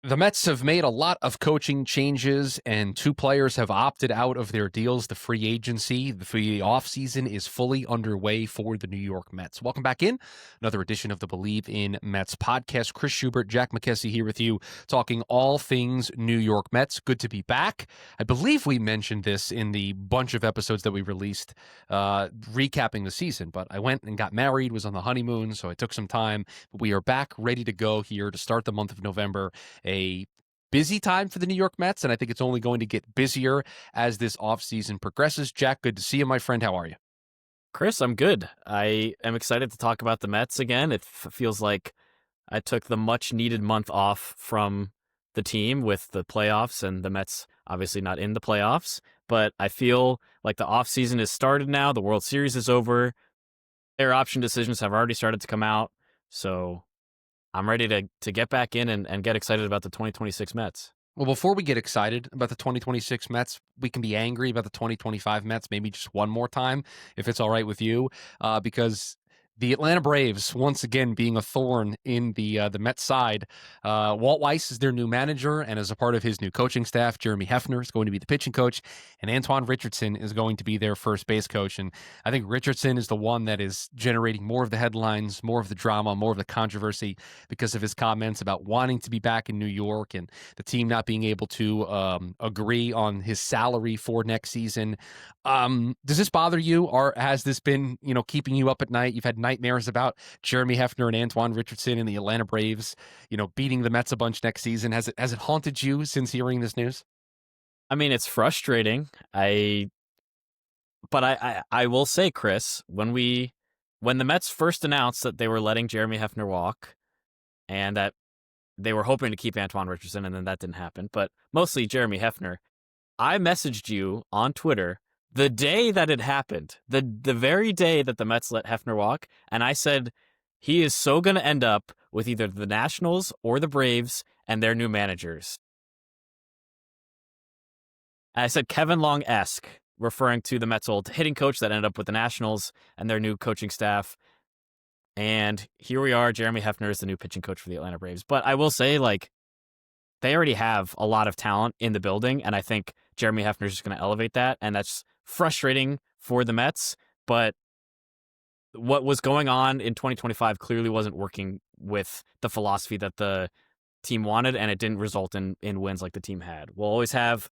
The Mets have made a lot of coaching changes, and two players have opted out of their deals. The free agency, the free offseason is fully underway for the New York Mets. Welcome back in. Another edition of the Bleav in Mets podcast. Chris Schubert, Jack McKessie here with you, talking all things New York Mets. Good to be back. I believe we mentioned this in the bunch of episodes that we released recapping the season, but I went and got married, was on the honeymoon, so I took some time. But we are back ready to go here to start the month of November. A busy time for the New York Mets, and I think it's only going to get busier as this offseason progresses. Jack, good to see you, my friend. How are you? Chris, I'm good. I am excited to talk about the Mets again. It feels like I took the much-needed month off from the team with the playoffs, and the Mets obviously not in the playoffs. But I feel like the offseason is started now. The World Series is over. Their option decisions have already started to come out. So I'm ready to get back in and get excited about the 2026 Mets. Well, before we get excited about the 2026 Mets, we can be angry about the 2025 Mets maybe just one more time, if it's all right with you, because the Atlanta Braves, once again, being a thorn in the Mets side. Walt Weiss is their new manager, and as a part of his new coaching staff, Jeremy Hefner is going to be the pitching coach, and Antoine Richardson is going to be their first base coach. And I think Richardson is the one that is generating more of the headlines, more of the drama, more of the controversy because of his comments about wanting to be back in New York and the team not being able to agree on his salary for next season. Does this bother you, or has this been, keeping you up at night? You've had nightmares about Jeremy Hefner and Antoine Richardson and the Atlanta Braves, beating the Mets a bunch next season. Has it haunted you since hearing this news? I mean, it's frustrating. But I will say, Chris, when the Mets first announced that they were letting Jeremy Hefner walk and that they were hoping to keep Antoine Richardson, and then that didn't happen, but mostly Jeremy Hefner, I messaged you on Twitter the day that it happened, the very day that the Mets let Hefner walk, and I said he is so going to end up with either the Nationals or the Braves and their new managers. And I said Kevin Long-esque, referring to the Mets' old hitting coach that ended up with the Nationals and their new coaching staff. And here we are, Jeremy Hefner is the new pitching coach for the Atlanta Braves. But I will say, they already have a lot of talent in the building, and I think Jeremy Hefner is just going to elevate that, and that's frustrating for the Mets. But what was going on in 2025 clearly wasn't working with the philosophy that the team wanted, and it didn't result in wins like the team had. We'll always have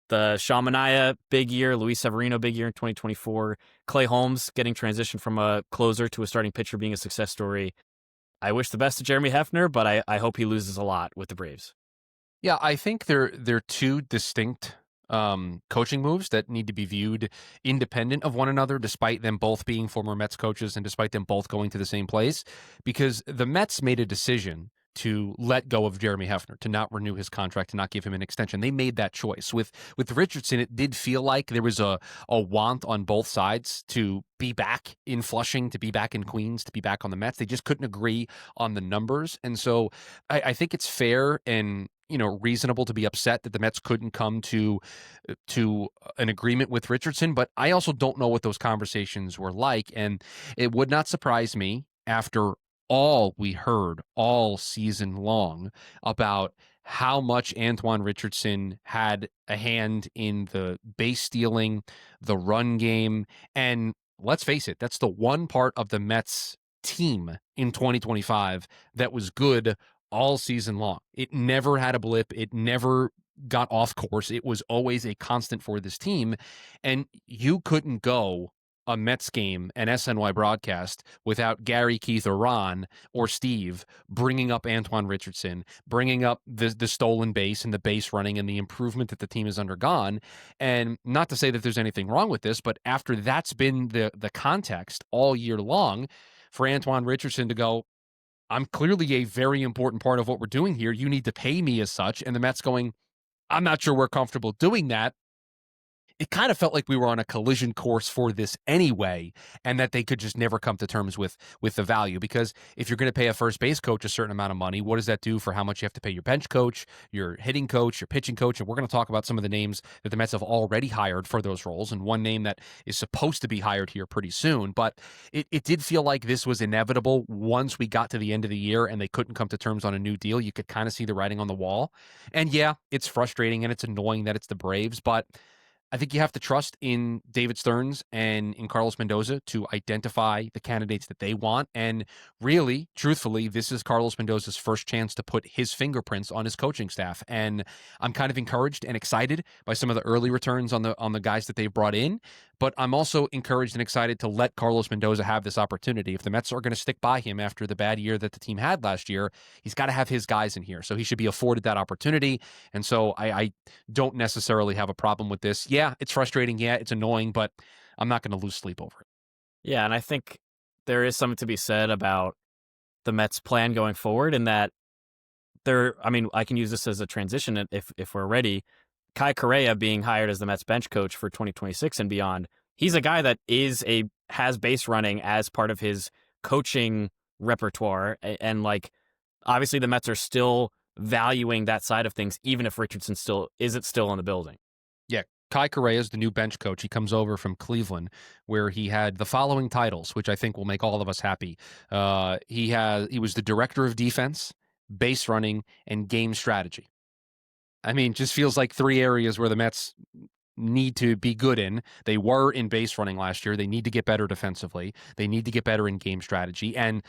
the Sean Manaea big year, Luis Severino big year in 2024, Clay Holmes getting transitioned from a closer to a starting pitcher being a success story. I wish the best to Jeremy Hefner, but I hope he loses a lot with the Braves. Yeah, I think they're two distinct coaching moves that need to be viewed independent of one another, despite them both being former Mets coaches and despite them both going to the same place, because the Mets made a decision to let go of Jeremy Hefner, to not renew his contract, to not give him an extension. They made that choice. With Richardson, it did feel like there was a want on both sides to be back in Flushing, to be back in Queens, to be back on the Mets. They just couldn't agree on the numbers. And so I think it's fair and reasonable to be upset that the Mets couldn't come to an agreement with Richardson. But I also don't know what those conversations were like. And it would not surprise me, after all we heard all season long about how much Antoine Richardson had a hand in the base stealing, the run game. And let's face it, that's the one part of the Mets team in 2025 that was good all season long. It never had a blip. It never got off course. It was always a constant for this team. And you couldn't go a Mets game, an SNY broadcast, without Gary, Keith, or Ron, or Steve bringing up Antoine Richardson, bringing up the stolen base and the base running and the improvement that the team has undergone. And not to say that there's anything wrong with this, but after that's been the context all year long, for Antoine Richardson to go, I'm clearly a very important part of what we're doing here. You need to pay me as such. And the Mets going, I'm not sure we're comfortable doing that. it kind of felt like we were on a collision course for this anyway, and that they could just never come to terms with the value. Because if you're going to pay a first base coach a certain amount of money, what does that do for how much you have to pay your bench coach, your hitting coach, your pitching coach? And we're going to talk about some of the names that the Mets have already hired for those roles, and one name that is supposed to be hired here pretty soon. But it did feel like this was inevitable once we got to the end of the year and they couldn't come to terms on a new deal. You could kind of see the writing on the wall. And yeah, it's frustrating and it's annoying that it's the Braves, but I think you have to trust in David Stearns and in Carlos Mendoza to identify the candidates that they want. And really, truthfully, this is Carlos Mendoza's first chance to put his fingerprints on his coaching staff. And I'm kind of encouraged and excited by some of the early returns on the guys that they've brought in. But I'm also encouraged and excited to let Carlos Mendoza have this opportunity. If the Mets are going to stick by him after the bad year that the team had last year, he's got to have his guys in here. So he should be afforded that opportunity. And so I don't necessarily have a problem with this. Yeah, it's frustrating. Yeah, it's annoying, but I'm not going to lose sleep over it. Yeah, and I think there is something to be said about the Mets' plan going forward, in that I can use this as a transition if we're ready. Kai Correa being hired as the Mets bench coach for 2026 and beyond, he's a guy that has base running as part of his coaching repertoire, and like obviously the Mets are still valuing that side of things, even if Richardson isn't still in the building. Yeah, Kai Correa is the new bench coach. He comes over from Cleveland, where he had the following titles, which I think will make all of us happy. He was the director of defense, base running, and game strategy. I mean, just feels like three areas where the Mets need to be good in. They were in base running last year. They need to get better defensively. They need to get better in game strategy. And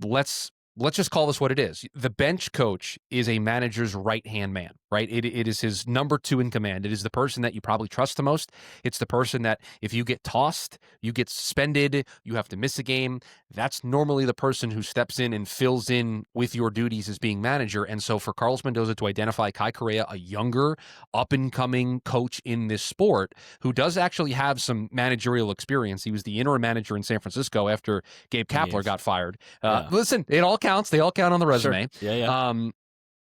let's just call this what it is. The bench coach is a manager's right-hand man, right? It is his number two in command. It is the person that you probably trust the most. It's the person that if you get tossed, you get suspended, you have to miss a game, that's normally the person who steps in and fills in with your duties as being manager. And so for Carlos Mendoza to identify Kai Correa, a younger, up-and-coming coach in this sport, who does actually have some managerial experience. He was the interim manager in San Francisco after Gabe Kapler got fired. Yeah. Listen, it all counts. They all count on the resume. Sure. Yeah.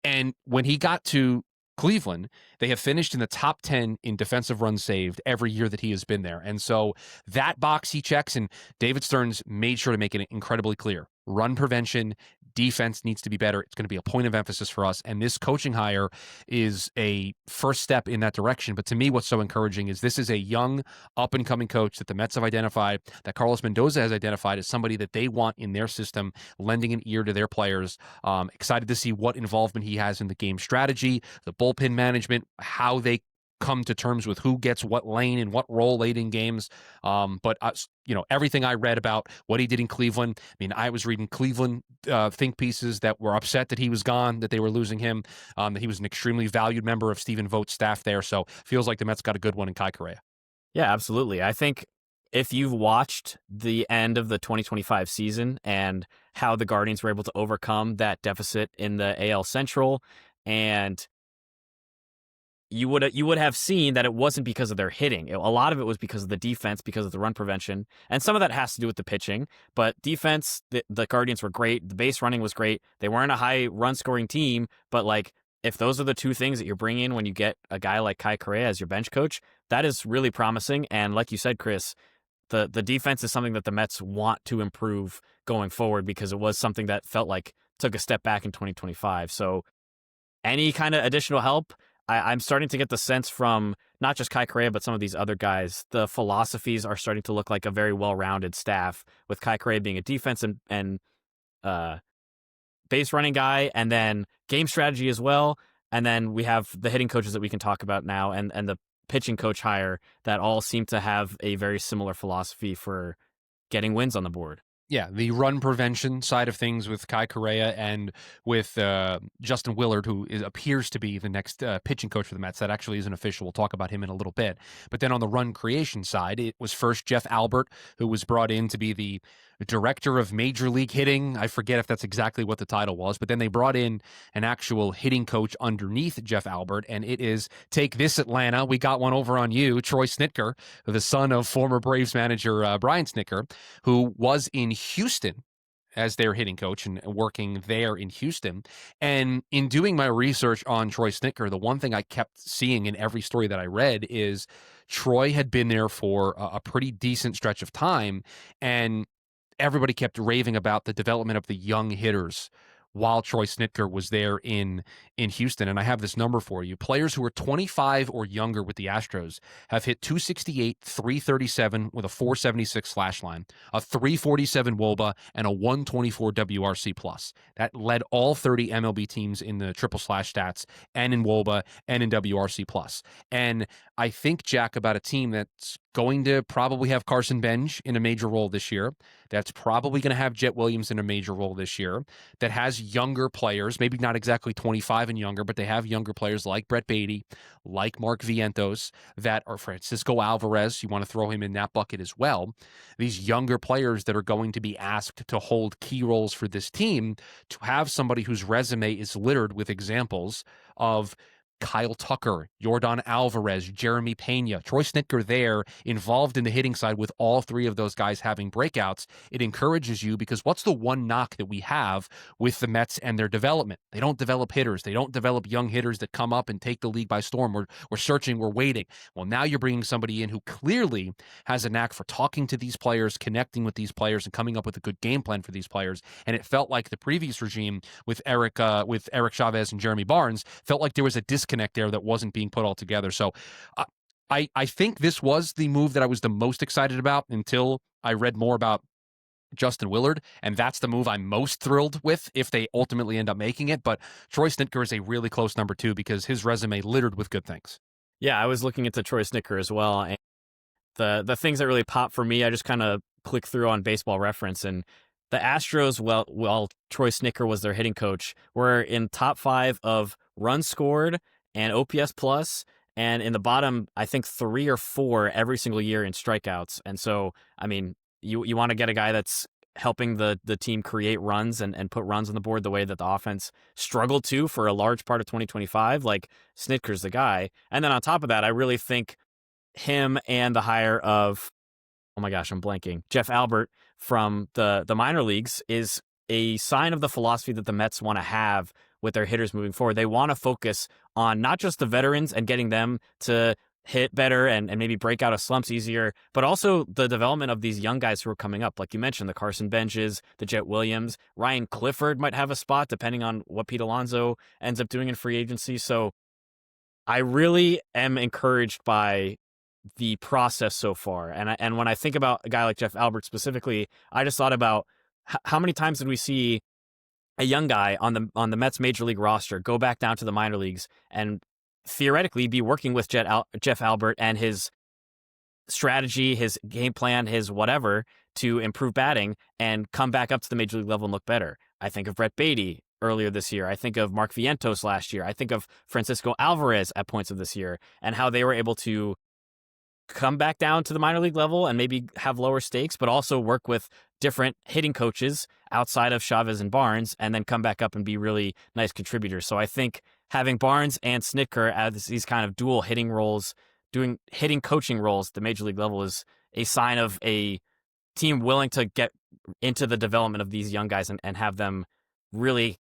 And when he got to Cleveland, they have finished in the top 10 in defensive runs saved every year that he has been there. And so that box he checks, and David Stearns made sure to make it incredibly clear. Run prevention, defense needs to be better. It's going to be a point of emphasis for us. And this coaching hire is a first step in that direction. But to me, what's so encouraging is this is a young, up-and-coming coach that the Mets have identified, that Carlos Mendoza has identified as somebody that they want in their system, lending an ear to their players. Excited to see what involvement he has in the game strategy, the bullpen management, how they come to terms with who gets what lane and what role late in games. But everything I read about what he did in Cleveland, I mean, I was reading Cleveland think pieces that were upset that he was gone, that they were losing him, that he was an extremely valued member of Stephen Vogt's staff there. So feels like the Mets got a good one in Kai Correa. Yeah, absolutely. I think if you've watched the end of the 2025 season and how the Guardians were able to overcome that deficit in the AL Central, and you would have seen that it wasn't because of their hitting. A lot of it was because of the defense, because of the run prevention, and some of that has to do with the pitching. But defense, the Guardians were great. The base running was great. They weren't a high run scoring team, but like if those are the two things that you're bringing in when you get a guy like Kai Correa as your bench coach, that is really promising. And like you said, Chris, the defense is something that the Mets want to improve going forward, because it was something that felt like took a step back in 2025. So any kind of additional help, I'm starting to get the sense from not just Kai Correa, but some of these other guys, the philosophies are starting to look like a very well-rounded staff, with Kai Correa being a defense and base running guy, and then game strategy as well. And then we have the hitting coaches that we can talk about now, and the pitching coach hire that all seem to have a very similar philosophy for getting wins on the board. Yeah, the run prevention side of things with Kai Correa and with Justin Willard, who appears to be the next pitching coach for the Mets. That actually isn't official. We'll talk about him in a little bit. But then on the run creation side, it was first Jeff Albert, who was brought in to be the director of Major League Hitting. I forget if that's exactly what the title was, but then they brought in an actual hitting coach underneath Jeff Albert, and it is, take this, Atlanta, we got one over on you, Troy Snitker, the son of former Braves manager Brian Snitker, who was in Houston as their hitting coach and working there in Houston. And in doing my research on Troy Snitker, the one thing I kept seeing in every story that I read is Troy had been there for a pretty decent stretch of time, and everybody kept raving about the development of the young hitters while Troy Snitker was there in Houston. And I have this number for you. Players who are 25 or younger with the Astros have hit 268, 337 with a 476 slash line, a 347 WOBA, and a 124 WRC plus. That led all 30 MLB teams in the triple slash stats and in WOBA and in WRC plus. And I think, Jack, about a team that's going to probably have Carson Benj in a major role this year, that's probably going to have Jet Williams in a major role this year, that has younger players, maybe not exactly 25 and younger, but they have younger players like Brett Beatty, like Mark Vientos, that are Francisco Alvarez. You want to throw him in that bucket as well. These younger players that are going to be asked to hold key roles for this team, to have somebody whose resume is littered with examples of Kyle Tucker, Yordan Alvarez, Jeremy Pena, Troy Snitker there, involved in the hitting side with all three of those guys having breakouts. It encourages you, because what's the one knock that we have with the Mets and their development? They don't develop hitters. They don't develop young hitters that come up and take the league by storm. We're searching, we're waiting. Well, now you're bringing somebody in who clearly has a knack for talking to these players, connecting with these players, and coming up with a good game plan for these players. And it felt like the previous regime with Eric Chavez and Jeremy Barnes felt like there was a disconnect there that wasn't being put all together. So I think this was the move that I was the most excited about until I read more about Justin Willard, and that's the move I'm most thrilled with if they ultimately end up making it. But Troy Snitker is a really close number 2 because his resume littered with good things. Yeah, I was looking into Troy Snitker as well. And the things that really pop for me, I just kind of click through on Baseball Reference, and the Astros, while Troy Snitker was their hitting coach, were in top 5 of runs scored and OPS plus, and in the bottom, I think 3 or 4 every single year in strikeouts. And so, I mean, you want to get a guy that's helping the team create runs and put runs on the board the way that the offense struggled to for a large part of 2025. Like, Snitker's the guy. And then on top of that, I really think him and the hire of, oh my gosh, I'm blanking, Jeff Albert from the minor leagues is a sign of the philosophy that the Mets want to have with their hitters moving forward. They want to focus on not just the veterans and getting them to hit better and maybe break out of slumps easier, but also the development of these young guys who are coming up. Like you mentioned, the Carson Benches, the Jet Williams, Ryan Clifford might have a spot depending on what Pete Alonso ends up doing in free agency. So I really am encouraged by the process so far. And when I think about a guy like Jeff Albert specifically, I just thought about how many times did we see a young guy on the Mets major league roster go back down to the minor leagues and theoretically be working with Jeff Albert and his strategy, his game plan, his whatever to improve batting and come back up to the major league level and look better. I think of Brett Beatty earlier this year. I think of Mark Vientos last year. I think of Francisco Alvarez at points of this year and how they were able to come back down to the minor league level and maybe have lower stakes, but also work with different hitting coaches outside of Chavez and Barnes and then come back up and be really nice contributors. So I think having Barnes and Snitker as these kind of dual hitting roles, doing hitting coaching roles at the major league level is a sign of a team willing to get into the development of these young guys and have them really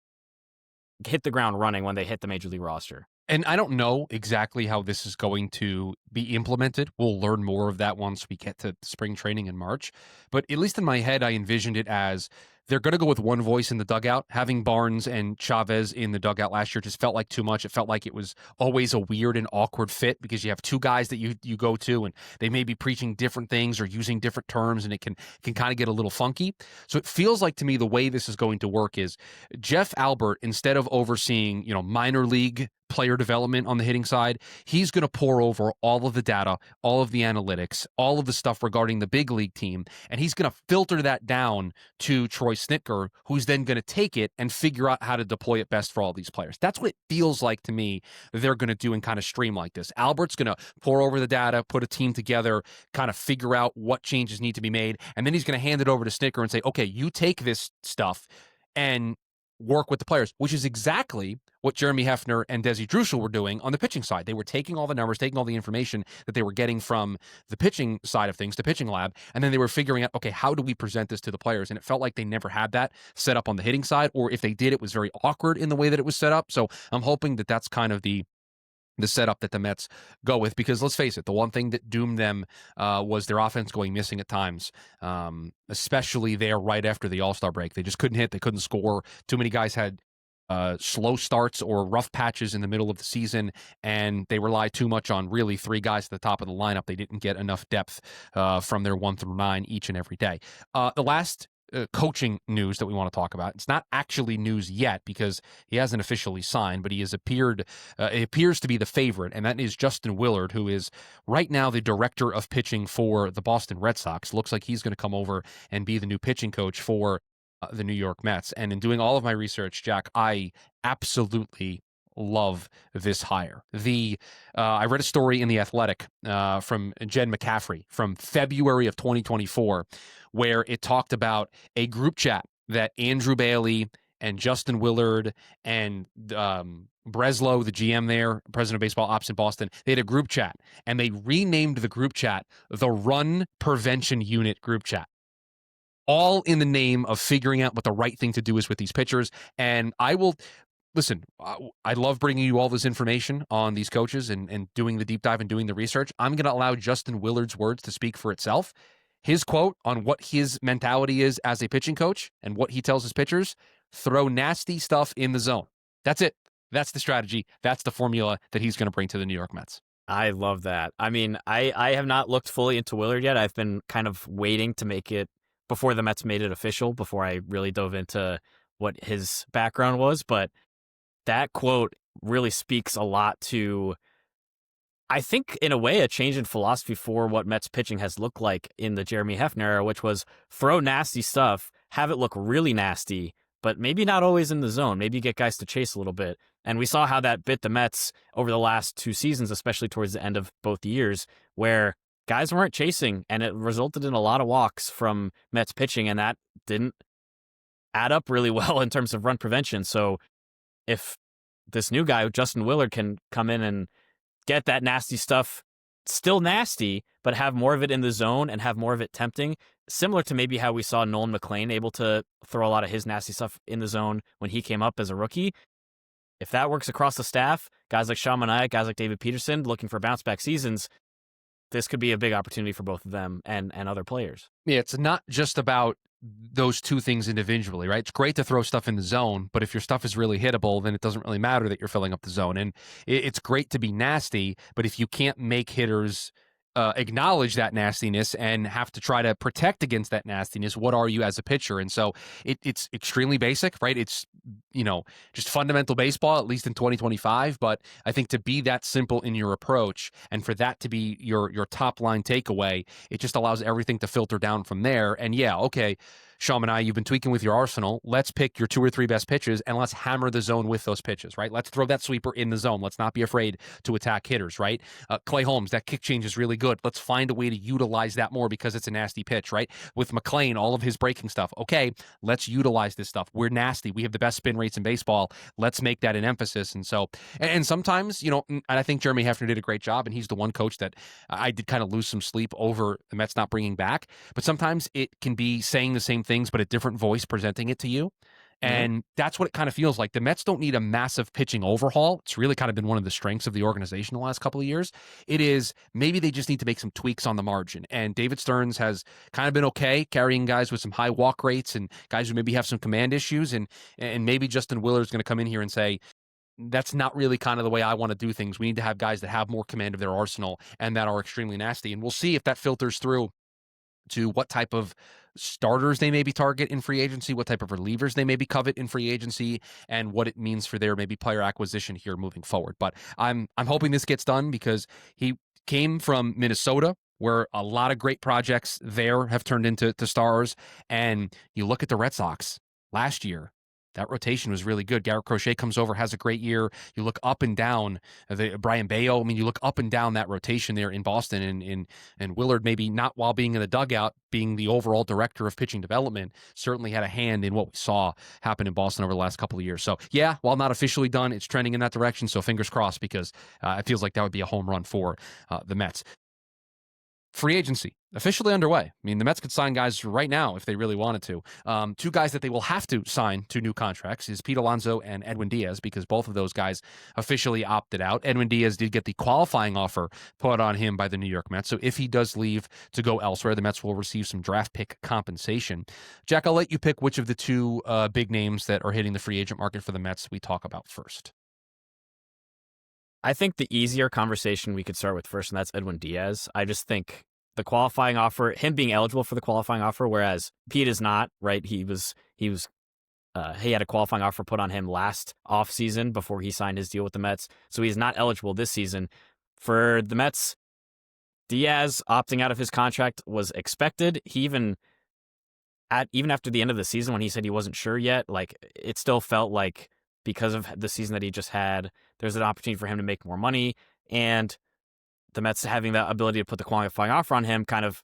hit the ground running when they hit the major league roster. And I don't know exactly how this is going to be implemented. We'll learn more of that once we get to spring training in March. But at least in my head, I envisioned it as they're going to go with one voice in the dugout. Having Barnes and Chavez in the dugout last year just felt like too much. It felt like it was always a weird and awkward fit because you have two guys that you go to and they may be preaching different things or using different terms, and it can kind of get a little funky. So it feels like to me the way this is going to work is Jeff Albert, instead of overseeing, minor league player development on the hitting side, he's going to pour over all of the data, all of the analytics, all of the stuff regarding the big league team, and he's going to filter that down to Troy Snitker, who's then going to take it and figure out how to deploy it best for all these players. That's what it feels like to me they're going to do and kind of stream like this. Albert's going to pour over the data, put a team together, kind of figure out what changes need to be made, and then he's going to hand it over to Snitker and say, okay, you take this stuff and work with the players, which is exactly what Jeremy Hefner and Desi Drusel were doing on the pitching side. They were taking all the numbers, taking all the information that they were getting from the pitching side of things, the pitching lab, and then they were figuring out, okay, how do we present this to the players? And it felt like they never had that set up on the hitting side, or if they did, it was very awkward in the way that it was set up. So I'm hoping that that's kind of the the setup that the Mets go with, because let's face it, the one thing that doomed them was their offense going missing at times, especially there right after the All-Star break. They just couldn't hit. They couldn't score. Too many guys had slow starts or rough patches in the middle of the season, and they relied too much on really three guys at the top of the lineup. They didn't get enough depth from their 1 through 9 each and every day. The last coaching news that we want to talk about. It's not actually news yet because he hasn't officially signed, but he has appeared. It appears to be the favorite, and that is Justin Willard, who is right now the director of pitching for the Boston Red Sox. Looks like he's going to come over and be the new pitching coach for the New York Mets. And in doing all of my research, Jack, I absolutely love this hire. I read a story in The Athletic from Jen McCaffrey from February of 2024, where it talked about a group chat that Andrew Bailey and Justin Willard and Breslow, the GM there, president of baseball ops in Boston, they had a group chat, and they renamed the group chat the Run Prevention Unit group chat, all in the name of figuring out what the right thing to do is with these pitchers. And I will listen, I love bringing you all this information on these coaches and doing the deep dive and doing the research. I'm going to allow Justin Willard's words to speak for itself. His quote on what his mentality is as a pitching coach and what he tells his pitchers: throw nasty stuff in the zone. That's it. That's the strategy. That's the formula that he's going to bring to the New York Mets. I love that. I mean, I have not looked fully into Willard yet. I've been kind of waiting to make it before the Mets made it official, before I really dove into what his background was. But that quote really speaks a lot to, I think, in a way, a change in philosophy for what Mets pitching has looked like in the Jeremy Hefner era, which was throw nasty stuff, have it look really nasty, but maybe not always in the zone. Maybe get guys to chase a little bit. And we saw how that bit the Mets over the last 2 seasons, especially towards the end of both years, where guys weren't chasing, and it resulted in a lot of walks from Mets pitching, and that didn't add up really well in terms of run prevention. So if this new guy, Justin Willard, can come in and get that nasty stuff still nasty, but have more of it in the zone and have more of it tempting, similar to maybe how we saw Nolan McLean able to throw a lot of his nasty stuff in the zone when he came up as a rookie. If that works across the staff, guys like Sean Manaea, guys like David Peterson looking for bounce back seasons, this could be a big opportunity for both of them and other players. Yeah, it's not just about those two things individually, right? It's great to throw stuff in the zone, but if your stuff is really hittable, then it doesn't really matter that you're filling up the zone. And it's great to be nasty, but if you can't make hitters acknowledge that nastiness and have to try to protect against that nastiness, what are you as a pitcher? And so it's extremely basic, right? It's, just fundamental baseball, at least in 2025. But I think to be that simple in your approach and for that to be your top line takeaway, it just allows everything to filter down from there. And yeah, okay, Sean and I, you've been tweaking with your arsenal. Let's pick your 2 or 3 best pitches and let's hammer the zone with those pitches, right? Let's throw that sweeper in the zone. Let's not be afraid to attack hitters, right? Clay Holmes, that kick change is really good. Let's find a way to utilize that more because it's a nasty pitch, right? With McLean, all of his breaking stuff. Okay, let's utilize this stuff. We're nasty. We have the best spin rates in baseball. Let's make that an emphasis. And so, and sometimes, and I think Jeremy Hefner did a great job, and he's the one coach that I did kind of lose some sleep over the Mets not bringing back. But sometimes it can be saying the same things, but a different voice presenting it to you. And that's what it kind of feels like. The Mets don't need a massive pitching overhaul. It's really kind of been one of the strengths of the organization the last couple of years. It is maybe they just need to make some tweaks on the margin. And David Stearns has kind of been okay carrying guys with some high walk rates and guys who maybe have some command issues. And maybe Justin Willard is going to come in here and say, that's not really kind of the way I want to do things. We need to have guys that have more command of their arsenal and that are extremely nasty. And we'll see if that filters through to what type of starters they maybe target in free agency, what type of relievers they maybe covet in free agency, and what it means for their maybe player acquisition here moving forward. But I'm hoping this gets done because he came from Minnesota, where a lot of great projects there have turned into stars. And you look at the Red Sox last year, that rotation was really good. Garrett Crochet comes over, has a great year. You look up and down Brian Bayo. I mean, you look up and down that rotation there in Boston, and Willard, maybe not while being in the dugout, being the overall director of pitching development, certainly had a hand in what we saw happen in Boston over the last couple of years. So yeah, while not officially done, it's trending in that direction. So fingers crossed, because it feels like that would be a home run for the Mets. Free agency. Officially underway. I mean, the Mets could sign guys right now if they really wanted to. Two guys that they will have to sign to new contracts is Pete Alonso and Edwin Diaz, because both of those guys officially opted out. Edwin Diaz did get the qualifying offer put on him by the New York Mets. So if he does leave to go elsewhere, the Mets will receive some draft pick compensation. Jack, I'll let you pick which of the two big names that are hitting the free agent market for the Mets we talk about first. I think the easier conversation we could start with first, and that's Edwin Diaz. I just think the qualifying offer, him being eligible for the qualifying offer, whereas Pete is not, right? He had a qualifying offer put on him last offseason before he signed his deal with the Mets. So he's not eligible this season. For the Mets, Diaz opting out of his contract was expected. He even after the end of the season when he said he wasn't sure yet, like it still felt like because of the season that he just had, there's an opportunity for him to make more money. And the Mets having the ability to put the qualifying offer on him kind of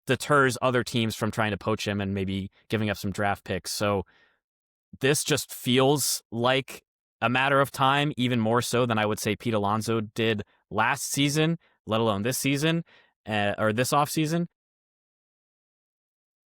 deters other teams from trying to poach him and maybe giving up some draft picks. So this just feels like a matter of time, even more so than I would say Pete Alonso did last season, let alone this season or this offseason.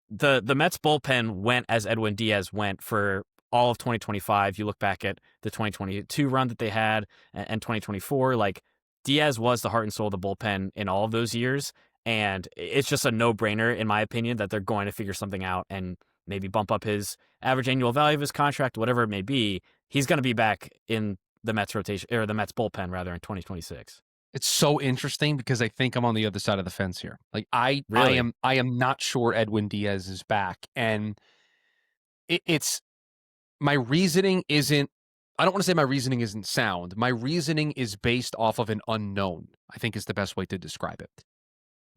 The Mets bullpen went as Edwin Diaz went for all of 2025. You look back at the 2022 run that they had and 2024, like Diaz was the heart and soul of the bullpen in all of those years. And it's just a no-brainer, in my opinion, that they're going to figure something out and maybe bump up his average annual value of his contract, whatever it may be. He's going to be back in the Mets rotation, or the Mets bullpen rather, in 2026. It's so interesting because I think I'm on the other side of the fence here. Like Really? I am not sure Edwin Diaz is back, and it's my reasoning isn't. I don't want to say my reasoning isn't sound. My reasoning is based off of an unknown, I think is the best way to describe it.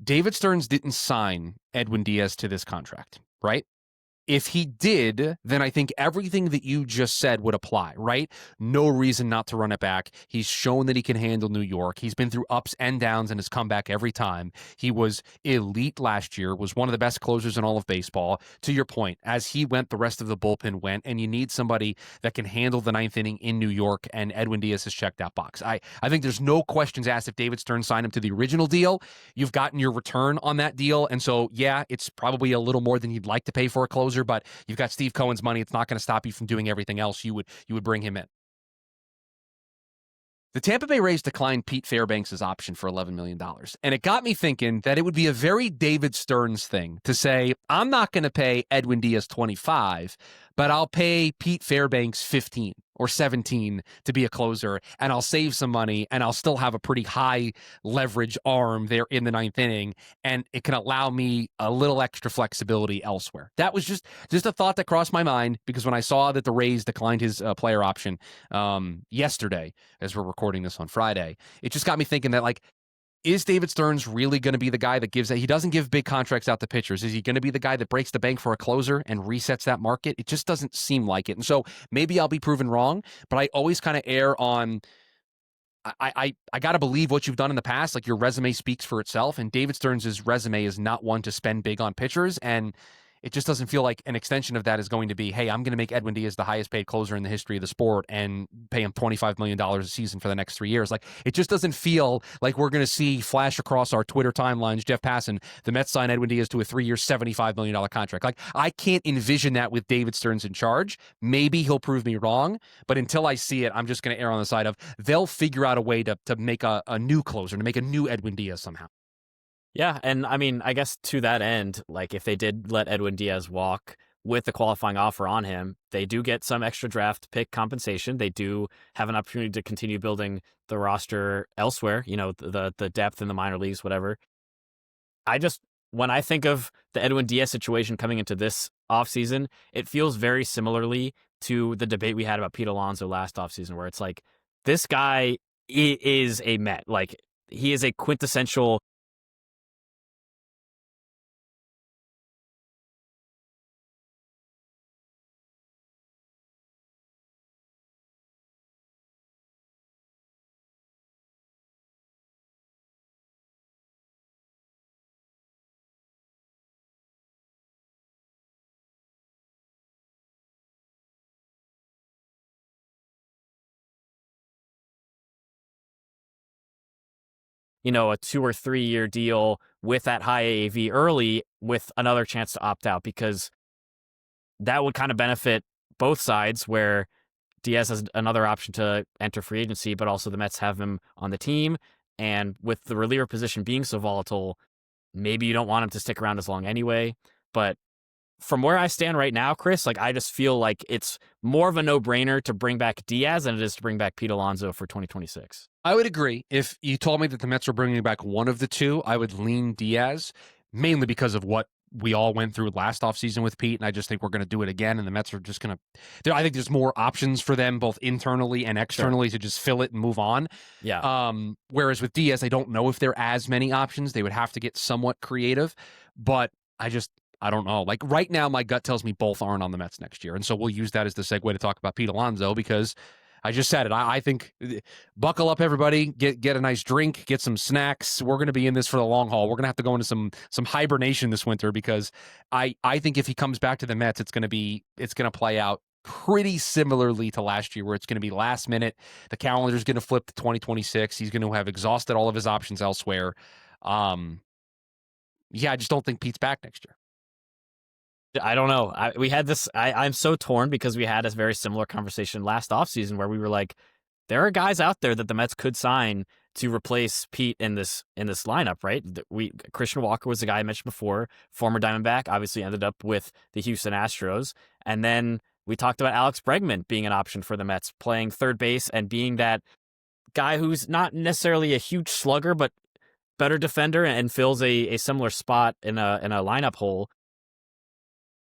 David Stearns didn't sign Edwin Diaz to this contract, right? If he did, then I think everything that you just said would apply, right? No reason not to run it back. He's shown that he can handle New York. He's been through ups and downs and has come back every time. He was elite last year, was one of the best closers in all of baseball. To your point, as he went, the rest of the bullpen went, and you need somebody that can handle the ninth inning in New York, and Edwin Diaz has checked that box. I think there's no questions asked if David Stearns signed him to the original deal. You've gotten your return on that deal, and so, yeah, it's probably a little more than you'd like to pay for a closer, but you've got Steve Cohen's money. It's not going to stop you from doing everything else you would bring him in. The Tampa Bay Rays declined Pete Fairbanks' option for $11 million. And it got me thinking that it would be a very David Stearns thing to say, I'm not going to pay Edwin Diaz 25, but I'll pay Pete Fairbanks 15 or 17 to be a closer, and I'll save some money, and I'll still have a pretty high leverage arm there in the ninth inning, and it can allow me a little extra flexibility elsewhere. That was just a thought that crossed my mind, because when I saw that the Rays declined his player option yesterday, as we're recording this on Friday, it just got me thinking that, like, is David Stearns really going to be the guy that gives that? He doesn't give big contracts out to pitchers. Is he going to be the guy that breaks the bank for a closer and resets that market? It just doesn't seem like it. And so maybe I'll be proven wrong, but I always kind of err on, I got to believe what you've done in the past. Like, your resume speaks for itself, and David Stearns' resume is not one to spend big on pitchers. And it just doesn't feel like an extension of that is going to be, hey, I'm going to make Edwin Diaz the highest paid closer in the history of the sport and pay him $25 million a season for the next 3 years. Like, it just doesn't feel like we're going to see flash across our Twitter timelines, Jeff Passan, the Mets sign Edwin Diaz to a 3-year, $75 million contract. Like, I can't envision that with David Stearns in charge. Maybe he'll prove me wrong, but until I see it, I'm just going to err on the side of they'll figure out a way to make a new closer, to make a new Edwin Diaz somehow. Yeah, and I mean, I guess to that end, like if they did let Edwin Diaz walk with the qualifying offer on him, they do get some extra draft pick compensation. They do have an opportunity to continue building the roster elsewhere, the depth in the minor leagues, whatever. When I think of the Edwin Diaz situation coming into this offseason, it feels very similarly to the debate we had about Pete Alonso last offseason, where it's like, this guy is a Met. Like, he is a quintessential. a 2 or 3 year deal with that high AAV early with another chance to opt out, because that would kind of benefit both sides, where Diaz has another option to enter free agency, but also the Mets have him on the team. And with the reliever position being so volatile, maybe you don't want him to stick around as long anyway. But from where I stand right now, Chris, like I just feel like it's more of a no-brainer to bring back Diaz than it is to bring back Pete Alonso for 2026. I would agree. If you told me that the Mets were bringing back one of the two, I would lean Diaz, mainly because of what we all went through last offseason with Pete, and I just think we're going to do it again, and the Mets are just going to... I think there's more options for them, both internally and externally, to just fill it and move on. Yeah. Whereas with Diaz, I don't know if there are as many options. They would have to get somewhat creative, but I don't know. Like right now, my gut tells me both aren't on the Mets next year, and so we'll use that as the segue to talk about Pete Alonso, because I just said it. I think buckle up, everybody. Get a nice drink, get some snacks. We're going to be in this for the long haul. We're going to have to go into some hibernation this winter, because I think if he comes back to the Mets, it's going to play out pretty similarly to last year, where it's going to be last minute. The calendar's going to flip to 2026. He's going to have exhausted all of his options elsewhere. I just don't think Pete's back next year. I don't know. We had this. I'm so torn, because we had a very similar conversation last offseason where we were like, there are guys out there that the Mets could sign to replace Pete in this lineup, right? Christian Walker was the guy I mentioned before, former Diamondback, obviously ended up with the Houston Astros. And then we talked about Alex Bregman being an option for the Mets, playing third base and being that guy who's not necessarily a huge slugger, but better defender and fills a similar spot in a lineup hole.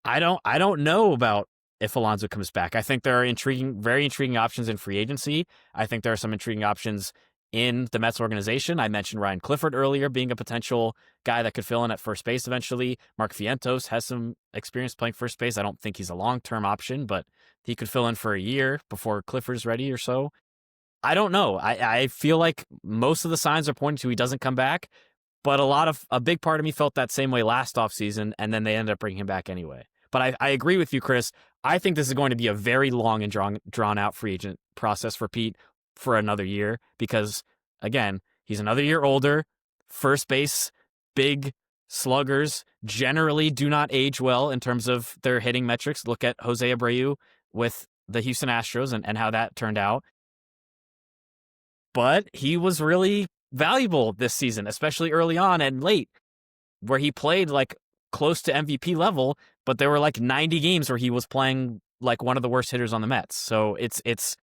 I don't know about if Alonso comes back. I think there are very intriguing options in free agency. I think there are some intriguing options in the Mets organization. I mentioned Ryan Clifford earlier being a potential guy that could fill in at first base eventually. Mark Vientos has some experience playing first base. I don't think he's a long-term option, but he could fill in for a year before Clifford's ready or so. I don't know. I feel like most of the signs are pointing to he doesn't come back, but a big part of me felt that same way last offseason, and then they ended up bringing him back anyway. But I agree with you, Chris. I think this is going to be a very long and drawn out free agent process for Pete for another year, because, again, he's another year older. First base, big sluggers generally do not age well in terms of their hitting metrics. Look at Jose Abreu with the Houston Astros and how that turned out. But he was really valuable this season, especially early on and late, where he played like close to MVP level, but there were like 90 games where he was playing like one of the worst hitters on the Mets. So it's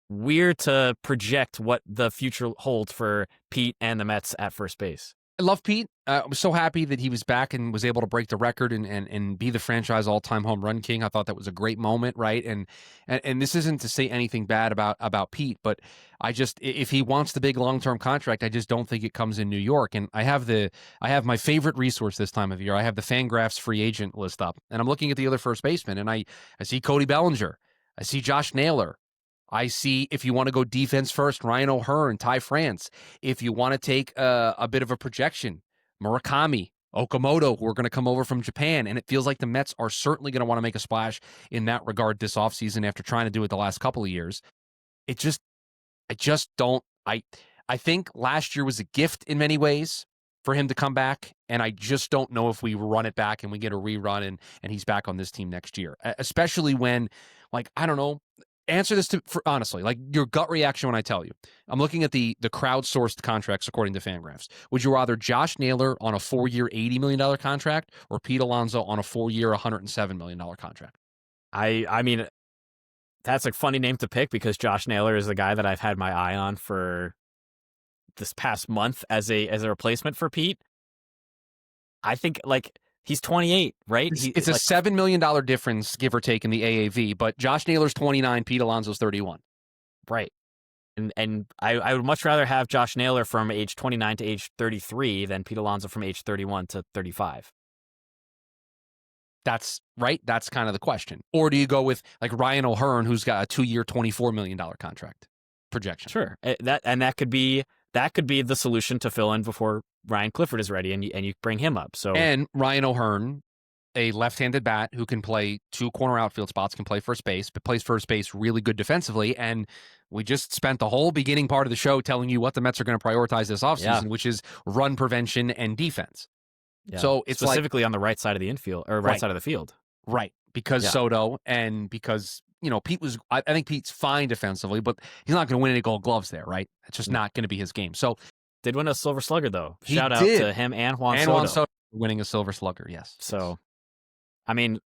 weird to project what the future holds for Pete and the Mets at first base. I love Pete. I was so happy that he was back and was able to break the record and be the franchise all-time home run king. I thought that was a great moment, right? And this isn't to say anything bad about Pete, but if he wants the big long-term contract, I just don't think it comes in New York. And I have my favorite resource this time of year. I have the Fangraphs free agent list up, and I'm looking at the other first basemen, and I see Cody Bellinger, I see Josh Naylor. I see, if you want to go defense first, Ryan O'Hearn, Ty France. If you want to take a bit of a projection, Murakami, Okamoto, who are going to come over from Japan. And it feels like the Mets are certainly going to want to make a splash in that regard this offseason after trying to do it the last couple of years. I just don't. I think last year was a gift in many ways for him to come back, and I just don't know if we run it back and we get a rerun and he's back on this team next year, especially when, like, I don't know. Answer this honestly, like your gut reaction when I tell you. I'm looking at the crowdsourced contracts according to Fangraphs. Would you rather Josh Naylor on a 4-year, $80 million contract or Pete Alonso on a 4-year, $107 million contract? I mean, that's a funny name to pick, because Josh Naylor is the guy that I've had my eye on for this past month as a replacement for Pete. I think, like, he's 28, right? It's a $7 million difference, give or take, in the AAV, but Josh Naylor's 29, Pete Alonso's 31. Right. And I would much rather have Josh Naylor from age 29 to age 33 than Pete Alonso from age 31 to 35. That's right. That's kind of the question. Or do you go with like Ryan O'Hearn, who's got a 2-year, $24 million contract projection? That could be the solution to fill in before Ryan Clifford is ready, and you bring him up. So, and Ryan O'Hearn a left-handed bat who can play 2 corner outfield spots, can play first base, but plays first base really good defensively. And we just spent the whole beginning part of the show telling you what the Mets are going to prioritize this Yeah. offseason, which is run prevention and defense. Yeah. So it's specifically on the right side of the infield or right side of the field. Right. Because Yeah. Soto and because, Pete was, I think Pete's fine defensively, but he's not going to win any Gold Gloves there, right? It's just not going to be his game. So Did win a Silver Slugger, though. He Shout out did. to him and Juan and Soto. Juan Soto winning a Silver Slugger, yes. So, I mean,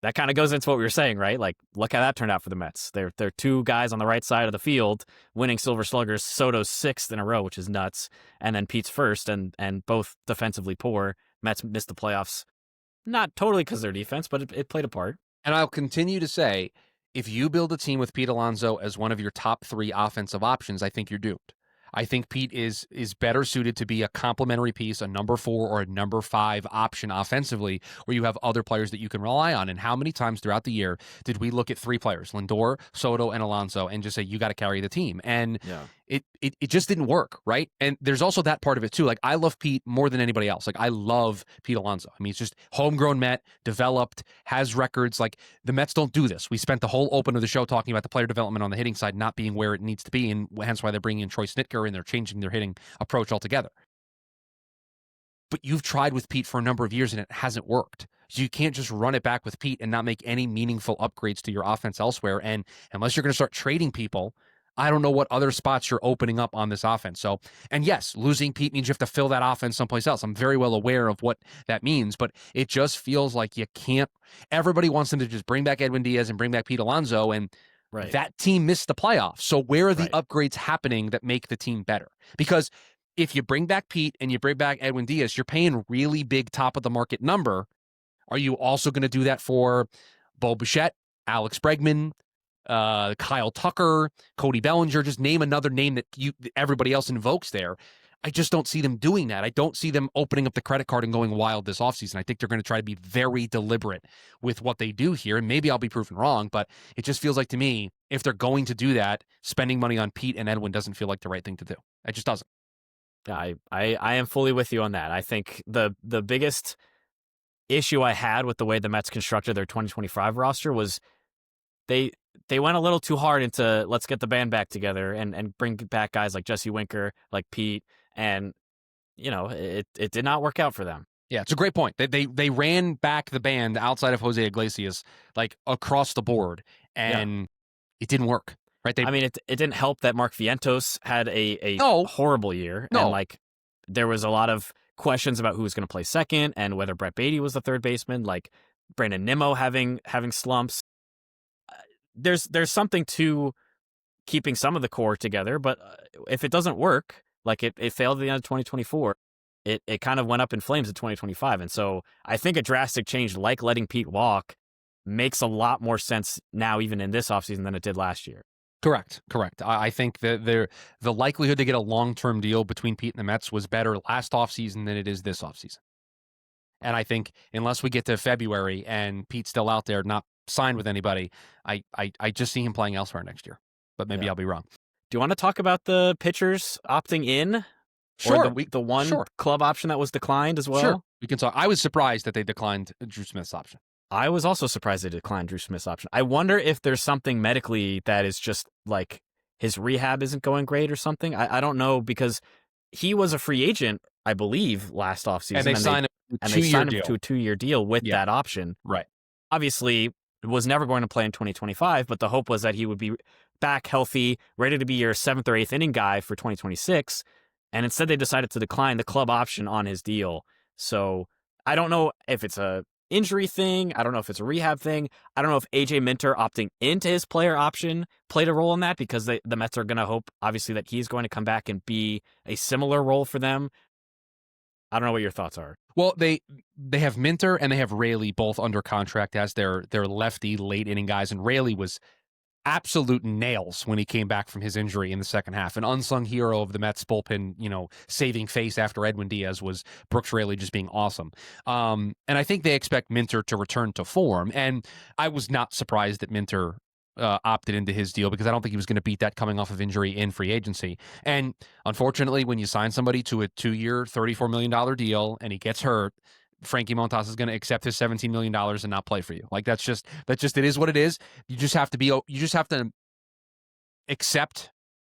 that kind of goes into what we were saying, right? Like, look how that turned out for the Mets. They're 2 guys on the right side of the field winning Silver Sluggers. Soto's 6th in a row, which is nuts, and then Pete's 1st, and both defensively poor. Mets missed the playoffs, not totally because of their defense, but it played a part. And I'll continue to say, if you build a team with Pete Alonso as one of your top 3 offensive options, I think you're doomed. I think Pete is better suited to be a complementary piece, a number 4 or a number 5 option offensively, where you have other players that you can rely on. And how many times throughout the year did we look at 3 players, Lindor, Soto, and Alonso, and just say, you got to carry the team? And it just didn't work, right? And there's also that part of it too. Like, I love Pete more than anybody else. Like, I love Pete Alonso. I mean, he's just homegrown Met, developed, has records. Like, the Mets don't do this. We spent the whole open of the show talking about the player development on the hitting side not being where it needs to be, and hence why they're bringing in Troy Snitker and they're changing their hitting approach altogether. But you've tried with Pete for a number of years and it hasn't worked. So you can't just run it back with Pete and not make any meaningful upgrades to your offense elsewhere. And unless you're going to start trading people, I don't know what other spots you're opening up on this offense. So, and yes, losing Pete means you have to fill that offense someplace else. I'm very well aware of what that means, but it just feels like you can't. Everybody wants them to just bring back Edwin Diaz and bring back Pete Alonso, and that team missed the playoffs. So where are the upgrades happening that make the team better? Because if you bring back Pete and you bring back Edwin Diaz, you're paying really big top of the market number. Are you also going to do that for Bo Bichette, Alex Bregman, Kyle Tucker, Cody Bellinger? Just name another name that everybody else invokes there. I just don't see them doing that. I don't see them opening up the credit card and going wild this offseason. I think they're going to try to be very deliberate with what they do here, and maybe I'll be proven wrong, but it just feels like to me, if they're going to do that, spending money on Pete and Edwin doesn't feel like the right thing to do. It just doesn't. I am fully with you on that. I think the biggest issue I had with the way the Mets constructed their 2025 roster was they went a little too hard into let's get the band back together and bring back guys like Jesse Winker, like Pete, and it did not work out for them. Yeah, it's a great point. They ran back the band outside of Jose Iglesias like across the board, and it didn't work. Right? It didn't help that Mark Vientos had a horrible year, and there was a lot of questions about who was going to play second and whether Brett Beatty was the third baseman. Like Brandon Nimmo having slumps. There's something to keeping some of the core together, but if it doesn't work, like it failed at the end of 2024, it kind of went up in flames in 2025. And so I think a drastic change like letting Pete walk makes a lot more sense now, even in this offseason, than it did last year. Correct. I think that the likelihood to get a long-term deal between Pete and the Mets was better last offseason than it is this offseason. And I think unless we get to February and Pete's still out there, not signed with anybody, I just see him playing elsewhere next year. But maybe I'll be wrong. Do you want to talk about the pitchers opting in? Sure. Or the one club option that was declined as well? Sure. We can talk. I was surprised that they declined Drew Smith's option. I was also surprised they declined Drew Smith's option. I wonder if there's something medically that is just like his rehab isn't going great or something. I don't know, because he was a free agent, I believe, last offseason. And they signed him to a 2-year deal with that option. Right. Obviously, was never going to play in 2025, but the hope was that he would be back healthy, ready to be your 7th or 8th inning guy for 2026. And instead they decided to decline the club option on his deal. So I don't know if it's a injury thing. I don't know if it's a rehab thing. I don't know if AJ Minter opting into his player option played a role in that, because the Mets are going to hope, obviously, that he's going to come back and be a similar role for them. I don't know what your thoughts are. Well, they have Minter and they have Raley both under contract as their lefty late inning guys, and Raley was absolute nails when he came back from his injury in the second half. An unsung hero of the Mets bullpen, saving face after Edwin Diaz was Brooks Raley just being awesome. And I think they expect Minter to return to form. And I was not surprised that Minter opted into his deal, because I don't think he was going to beat that coming off of injury in free agency. And unfortunately, when you sign somebody to a 2-year, $34 million deal and he gets hurt, Frankie Montas is going to accept his $17 million and not play for you. Like that's just it is what it is. You just have to accept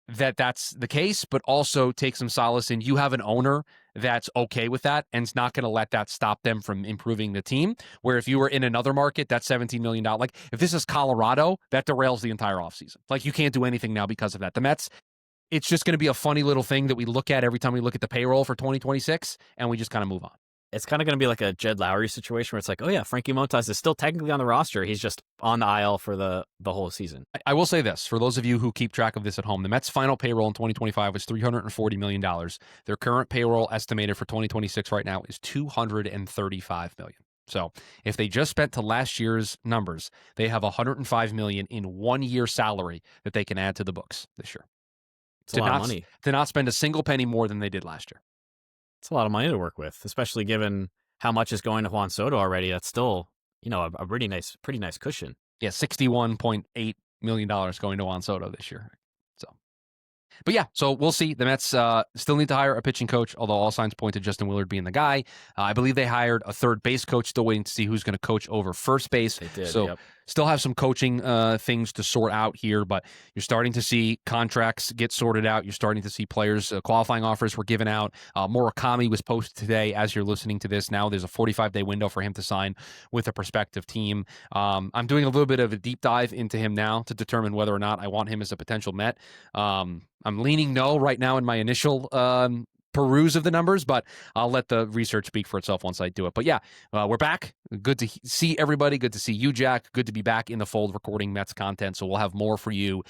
that that's the case, but also take some solace in you have an owner that's okay with that and it's not going to let that stop them from improving the team. Where if you were in another market, that $17 million, like if this is Colorado, that derails the entire offseason. Like you can't do anything now because of that. The Mets, it's just going to be a funny little thing that we look at every time we look at the payroll for 2026 and we just kind of move on. It's kind of going to be like a Jed Lowry situation where it's like, oh yeah, Frankie Montas is still technically on the roster. He's just on the IL for the whole season. I will say this, for those of you who keep track of this at home, the Mets' final payroll in 2025 was $340 million. Their current payroll estimated for 2026 right now is $235 million. So if they just spent to last year's numbers, they have $105 million in 1 year salary that they can add to the books this year. It's a lot of money. To not spend a single penny more than they did last year. It's a lot of money to work with, especially given how much is going to Juan Soto already. That's still, a pretty nice cushion. Yeah, $61.8 million going to Juan Soto this year. But yeah, so we'll see. The Mets still need to hire a pitching coach, although all signs point to Justin Willard being the guy. I Bleav they hired a third base coach, still waiting to see who's going to coach over first base. They did, so yep. Still have some coaching things to sort out here, but you're starting to see contracts get sorted out. You're starting to see players, qualifying offers were given out. Murakami was posted today as you're listening to this. Now there's a 45-day window for him to sign with a prospective team. I'm doing a little bit of a deep dive into him now to determine whether or not I want him as a potential Met. I'm leaning no right now in my initial peruse of the numbers, but I'll let the research speak for itself once I do it. But yeah, we're back. Good to see everybody. Good to see you, Jack. Good to be back in the fold recording Mets content. So we'll have more for you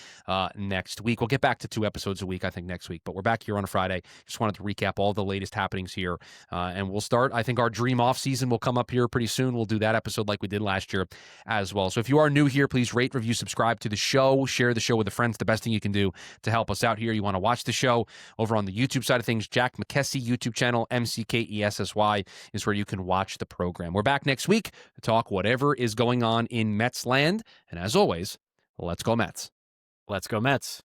next week. We'll get back to 2 episodes a week, I think, next week. But we're back here on a Friday. Just wanted to recap all the latest happenings here. And we'll start. I think our dream off season will come up here pretty soon. We'll do that episode like we did last year as well. So if you are new here, please rate, review, subscribe to the show. Share the show with a friend. It's the best thing you can do to help us out here. You want to watch the show over on the YouTube side of things. Jack McKessie YouTube channel, McKessy is where you can watch the program. We're back next week to talk whatever is going on in Mets land. And as always, let's go Mets. Let's go Mets.